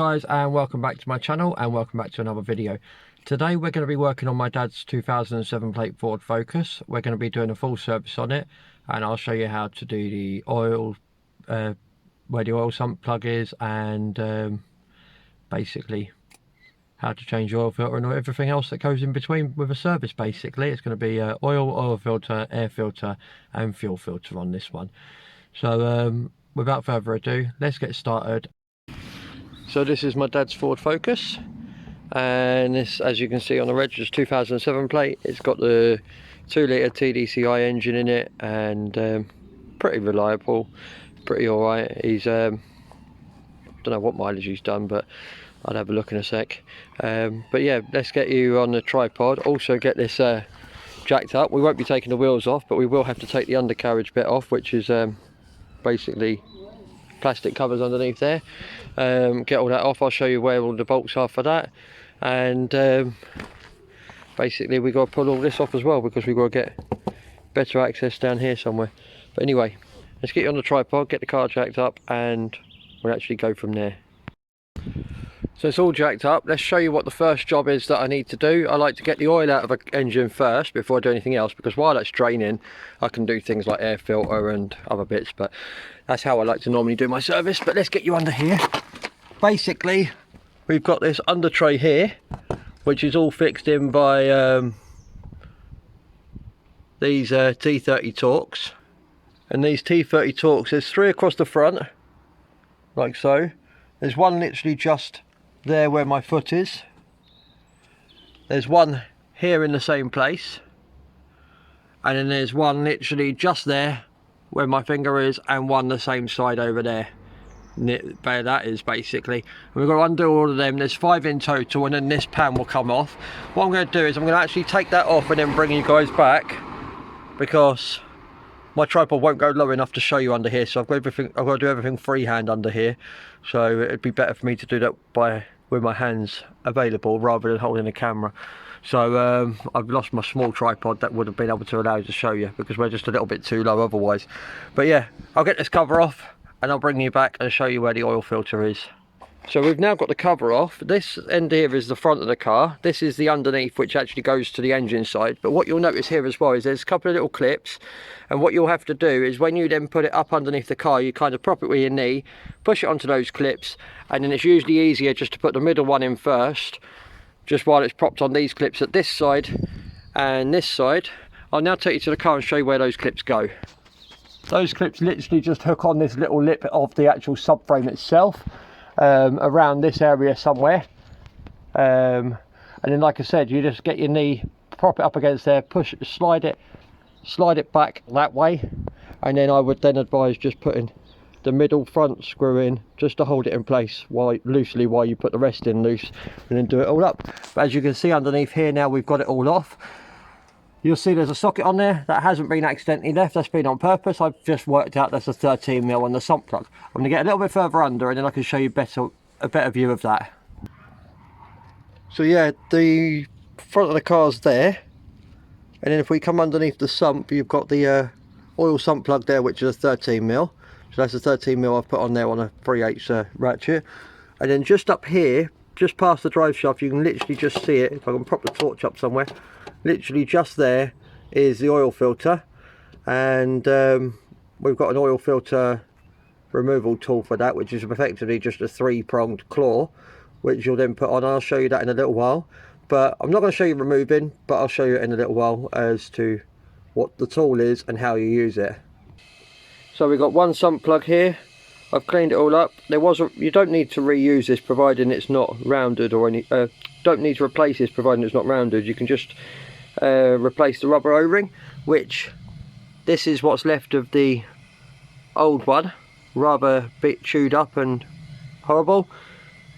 guys, and welcome back to my channel and welcome back to another video. Today we're going to be working on my dad's 2007 plate Ford Focus. We're going to be doing a full service on it, and I'll show you how to do the oil, where the oil sump plug is, and basically how to change the oil filter and everything else that goes in between with a service. Basically it's going to be oil filter, air filter and fuel filter on this one. So without further ado, let's get started. So this is my dad's Ford Focus, and this, as you can see on the reg, is 2007 plate. It's got the 2 litre TDCi engine in it, and pretty reliable, pretty alright. He's don't know what mileage he's done, but I'll have a look in a sec. But yeah, let's get you on the tripod. Also get this jacked up. We won't be taking the wheels off, but we will have to take the undercarriage bit off, which is basically plastic covers underneath there. Get all that off. I'll show you where all the bolts are for that, and basically we got to pull all this off as well, because we've got to get better access down here somewhere. But anyway, let's get you on the tripod, get the car jacked up, and we'll actually go from there. So it's all jacked up. Let's show you what the first job is that I need to do. I like to get the oil out of the engine first before I do anything else, because while that's draining I can do things like air filter and other bits, but that's how I like to normally do my service. But let's get you under here. Basically we've got this under tray here, which is all fixed in by these T30 Torx, and these T30 Torx, there's 3 across the front like so. There's one literally just there where my foot is. There's one here in the same place, and then there's one literally just there where my finger is, and one the same side over there where that is basically. And we've got to undo all of them. There's 5 in total, and then this pan will come off. What I'm going to do is I'm going to actually take that off and then bring you guys back, because my tripod won't go low enough to show you under here, so I've got to do everything freehand under here. So it'd be better for me to do that with my hands available rather than holding the camera. So I've lost my small tripod that would have been able to allow you to show you, because we're just a little bit too low otherwise. But yeah, I'll get this cover off and I'll bring you back and show you where the oil filter is. So we've now got the cover off. This end here is the front of the car. This is the underneath, which actually goes to the engine side. But what you'll notice here as well is there's a couple of little clips, and what you'll have to do is when you then put it up underneath the car, you kind of prop it with your knee, push it onto those clips, and then it's usually easier just to put the middle one in first, just while it's propped on these clips at this side and this side. I'll now take you to the car and show you where those clips go. Those clips literally just hook on this little lip of the actual subframe itself, around this area somewhere, and then like I said, you just get your knee, prop it up against there, push it, slide it back that way, and then I would then advise just putting the middle front screw in just to hold it in place loosely while you put the rest in loose, and then do it all up. But as you can see underneath here now, we've got it all off. You'll see there's a socket on there that hasn't been accidentally left, that's been on purpose. I've just worked out that's a 13mm on the sump plug. I'm going to get a little bit further under, and then I can show you a better view of that. So yeah, the front of the car's there, and then if we come underneath the sump, you've got the oil sump plug there, which is a 13mm. So that's a 13mm I've put on there on a 3/8 ratchet. And then just up here, just past the drive shaft, you can literally just see it. If I can prop the torch up somewhere, literally just there is the oil filter, and we've got an oil filter removal tool for that, which is effectively just a 3-pronged claw, which you'll then put on. I'll show you that in a little while, but I'm not going to show you removing, but I'll show you in a little while as to what the tool is and how you use it. So we've got one sump plug here. I've cleaned it all up. You don't need to reuse this providing it's not rounded, or don't need to replace this providing it's not rounded. You can just replace the rubber O-ring, which this is what's left of the old one, rather bit chewed up and horrible,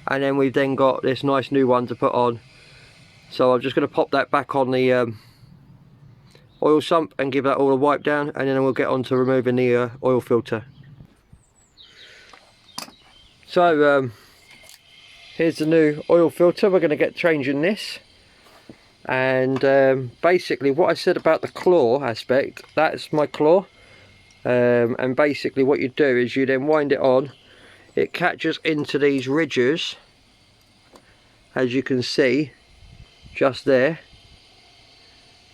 and then we've then got this nice new one to put on. So I'm just going to pop that back on the oil sump and give that all a wipe down, and then we'll get on to removing the oil filter. So here's the new oil filter. We're going to get changing this, and basically what I said about the claw aspect, that's my claw, and basically what you do is you then wind it on, it catches into these ridges as you can see, just there,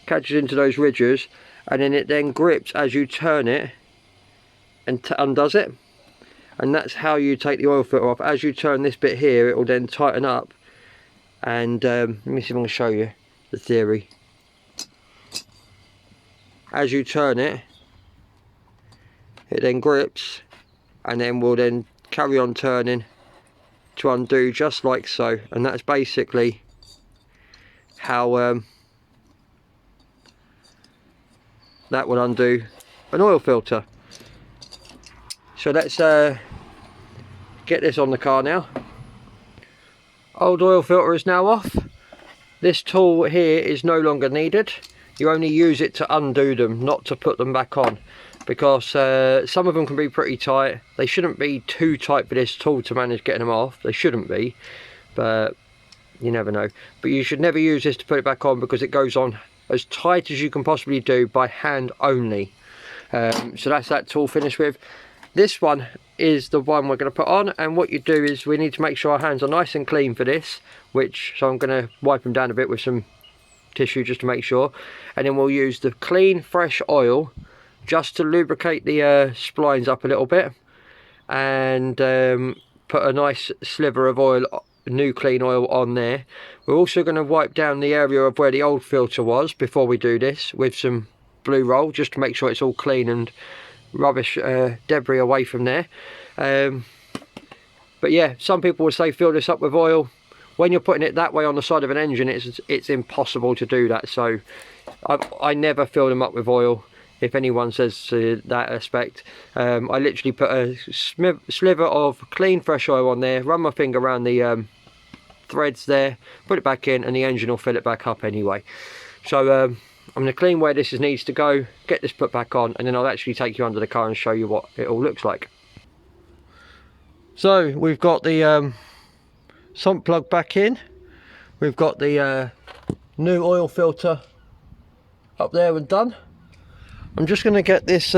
catches into those ridges, and then it then grips as you turn it and undoes it. And that's how you take the oil filter off. As you turn this bit here, it will then tighten up. And let me see if I can show you the theory. As you turn it, it then grips, and then will then carry on turning to undo, just like so. And that's basically how that will undo an oil filter. So let's get this on the car now. Old oil filter is now off. This tool here is no longer needed. You only use it to undo them, not to put them back on, because some of them can be pretty tight. They shouldn't be too tight for this tool to manage getting them off. They shouldn't be, but you never know. But you should never use this to put it back on, because it goes on as tight as you can possibly do by hand only. So that's that tool finished with. This one is the one we're going to put on, and what you do is we need to make sure our hands are nice and clean for this, so I'm going to wipe them down a bit with some tissue just to make sure, and then we'll use the clean fresh oil just to lubricate the splines up a little bit, and put a nice sliver of oil, new clean oil, on there. We're also going to wipe down the area of where the old filter was before we do this with some blue roll, just to make sure it's all clean and rubbish debris away from there. But yeah, some people would say fill this up with oil. When you're putting it that way on the side of an engine, it's impossible to do that. So I never fill them up with oil, if anyone says that aspect. I literally put a sliver of clean fresh oil on there, run my finger around the threads there, put it back in, and the engine will fill it back up anyway. So I'm going to clean where this needs to go, get this put back on, and then I'll actually take you under the car and show you what it all looks like. So we've got the sump plug back in, we've got the new oil filter up there and done. I'm just going to get this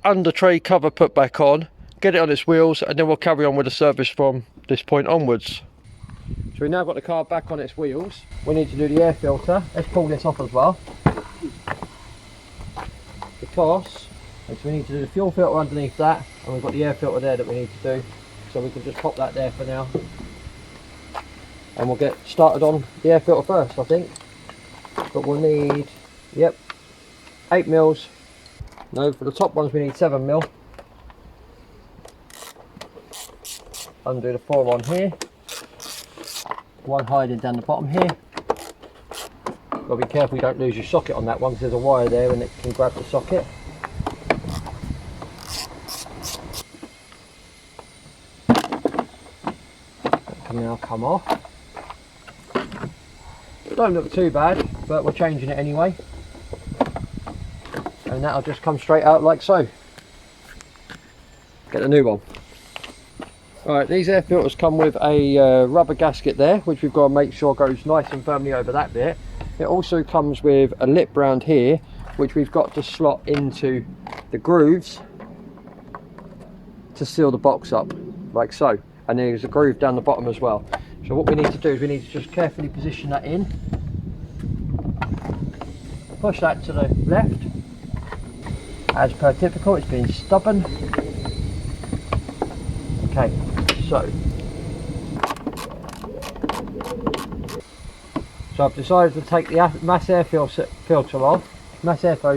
under tray cover put back on, get it on its wheels, and then we'll carry on with the service from this point onwards. So we've now got the car back on its wheels. We need to do the air filter. Let's pull this off as well, because we need to do the fuel filter underneath that, and we've got the air filter there that we need to do. So we can just pop that there for now, and we'll get started on the air filter first, I think. But we'll need, yep, 8 mils. No, for the top ones we need 7 mil. Undo the 4 on here. One hiding down the bottom here. Got to be careful you don't lose your socket on that one, because there's a wire there and it can grab the socket. That can now come off. Don't look too bad, but we're changing it anyway. And that'll just come straight out like so. Get a new one. Alright, these air filters come with a rubber gasket there, which we've got to make sure goes nice and firmly over that bit. It also comes with a lip round here, which we've got to slot into the grooves to seal the box up, like so. And there's a groove down the bottom as well. So what we need to do is we need to just carefully position that in. Push that to the left. As per typical, it's been stubborn. Okay, so I've decided to take the mass airflow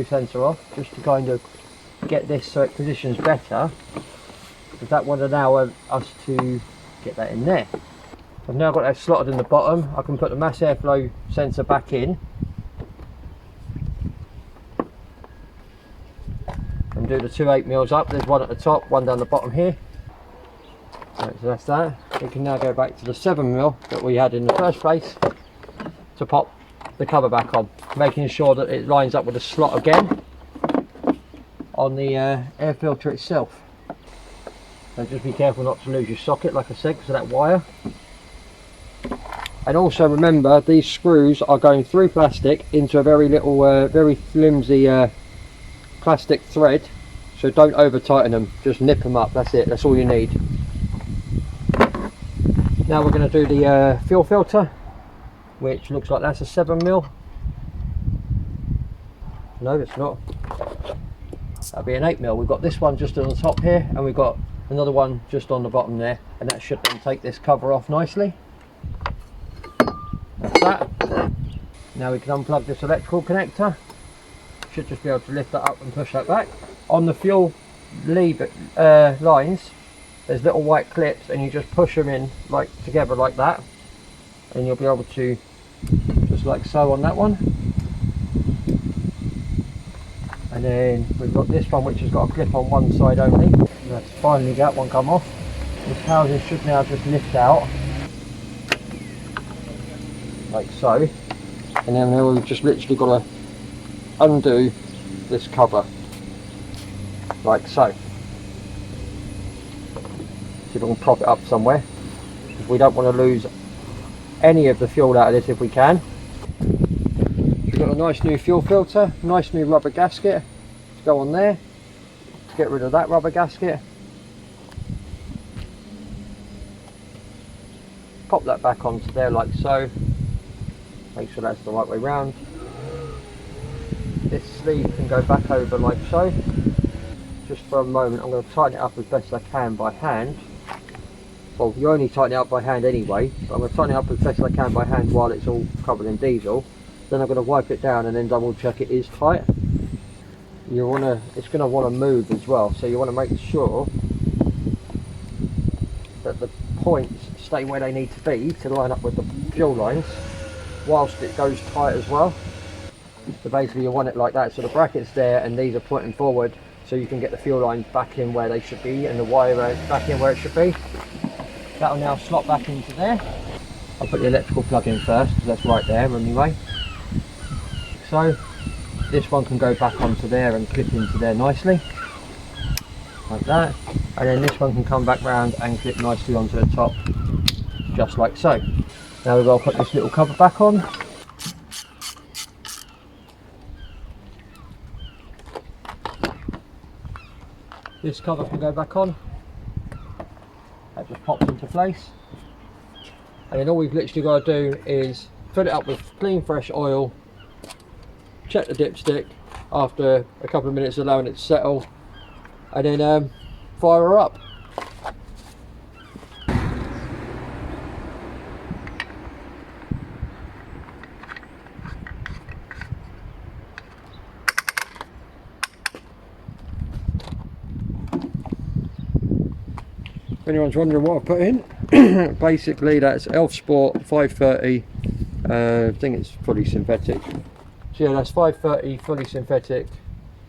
sensor off, just to kind of get this so it positions better, because that would allow us to get that in there. I've now got that slotted in the bottom. I can put the mass airflow sensor back in and do the 2 8 mils up. There's one at the top, one down the bottom here. Right, so that's that. We can now go back to the 7 mil that we had in the first place to pop the cover back on, making sure that it lines up with the slot again on the air filter itself. So just be careful not to lose your socket, like I said, because of that wire. And also remember, these screws are going through plastic into a very little, very flimsy plastic thread. So don't over tighten them, just nip them up, that's it, that's all you need. Now we're going to do the fuel filter, which looks like that's a 7mm. No, it's not. That'll be an 8mm. We've got this one just on the top here, and we've got another one just on the bottom there, and that should then take this cover off nicely. That's that. Now we can unplug this electrical connector. Should just be able to lift that up and push that back. On the fuel lever lines, there's little white clips, and you just push them in like together like that, and you'll be able to just like so on that one. And then we've got this one which has got a clip on one side only. Let's finally get that one come off. This housing should now just lift out like so, and then we've just literally got to undo this cover like so. See if we can prop it up somewhere, because we don't want to lose any of the fuel out of this if we can. We've got a nice new fuel filter, nice new rubber gasket to go on there to get rid of that rubber gasket. Pop that back onto there like so. Make sure that's the right way round. This sleeve can go back over like so. Just for a moment, I'm going to tighten it up as best I can by hand. Well, you only tighten it up by hand anyway, but I'm going to tighten it up as best I can by hand while it's all covered in diesel. Then I'm going to wipe it down and then double check it is tight. It's going to want to move as well, so you want to make sure that the points stay where they need to be to line up with the fuel lines, whilst it goes tight as well. So basically you want it like that, so the bracket's there and these are pointing forward, so you can get the fuel lines back in where they should be and the wire back in where it should be. That'll now slot back into there. I'll put the electrical plug in first, because that's right there anyway. So this one can go back onto there and clip into there nicely, like that. And then this one can come back round and clip nicely onto the top, just like so. Now we've got to put this little cover back on. This cover can go back on. That just pops into place. And then all we've literally got to do is fill it up with clean fresh oil, check the dipstick after a couple of minutes, allowing it to settle, and then fire her up. If anyone's wondering what I put in, basically that's Elf Sport 530, I think it's fully synthetic. So yeah, that's 530 fully synthetic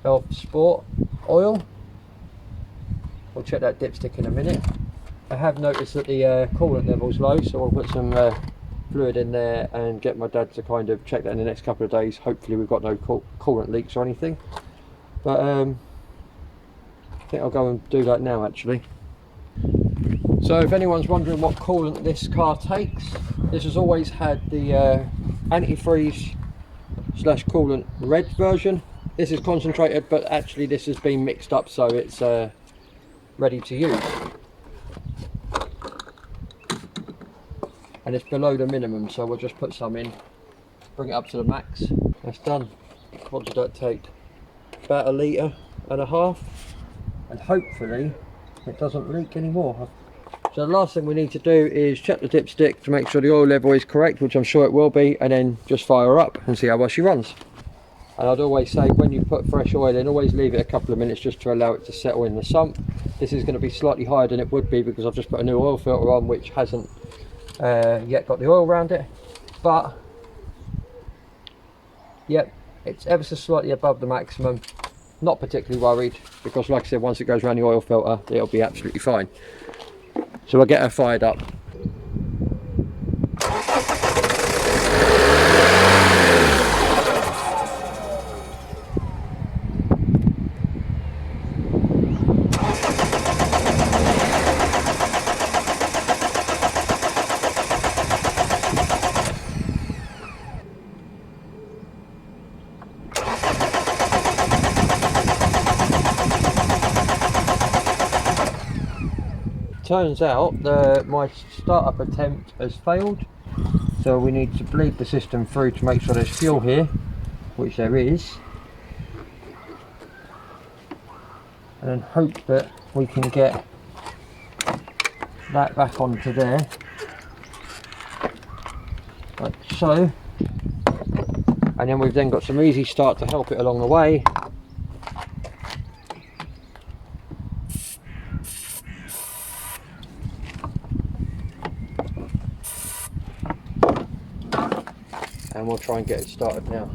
Elf Sport oil. We'll check that dipstick in a minute. I have noticed that the coolant level's low, so I'll put some fluid in there and get my dad to kind of check that in the next couple of days. Hopefully we've got no coolant leaks or anything. But I think I'll go and do that now actually. So if anyone's wondering what coolant this car takes, this has always had the antifreeze slash coolant red version. This is concentrated, but actually this has been mixed up so it's ready to use. And it's below the minimum, so we'll just put some in, bring it up to the max. That's done. What did that take? About 1.5 litres, and hopefully it doesn't leak anymore. So the last thing we need to do is check the dipstick to make sure the oil level is correct, which I'm sure it will be, and then just fire her up and see how well she runs. And I'd always say when you put fresh oil in, always leave it a couple of minutes just to allow it to settle in the sump. This is going to be slightly higher than it would be because I've just put a new oil filter on which hasn't yet got the oil around it, but yep, it's ever so slightly above the maximum. Not particularly worried, because like I said, once it goes around the oil filter it'll be absolutely fine. So I'll get her fired up. turns out my startup attempt has failed, so we need to bleed the system through to make sure there's fuel here, which there is, and then hope that we can get that back onto there, like so. And then we've then got some easy start to help it along the way. And we'll try and get it started now.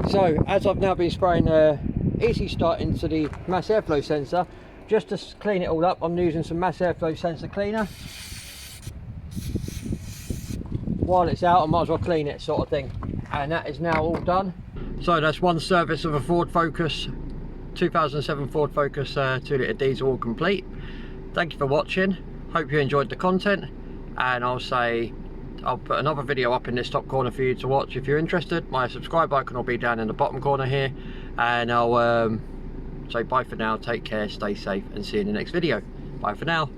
So as I've now been spraying easy start into the mass airflow sensor, just to clean it all up, I'm using some mass airflow sensor cleaner. While it's out, I might as well clean it, sort of thing. And that is now all done. So that's one service of a Ford Focus, 2007 Ford Focus 2-litre diesel all complete. Thank you for watching. Hope you enjoyed the content, and I'll put another video up in this top corner for you to watch if you're interested. My subscribe icon will be down in the bottom corner here, and I'll say bye for now, take care, stay safe, and see you in the next video. Bye for now.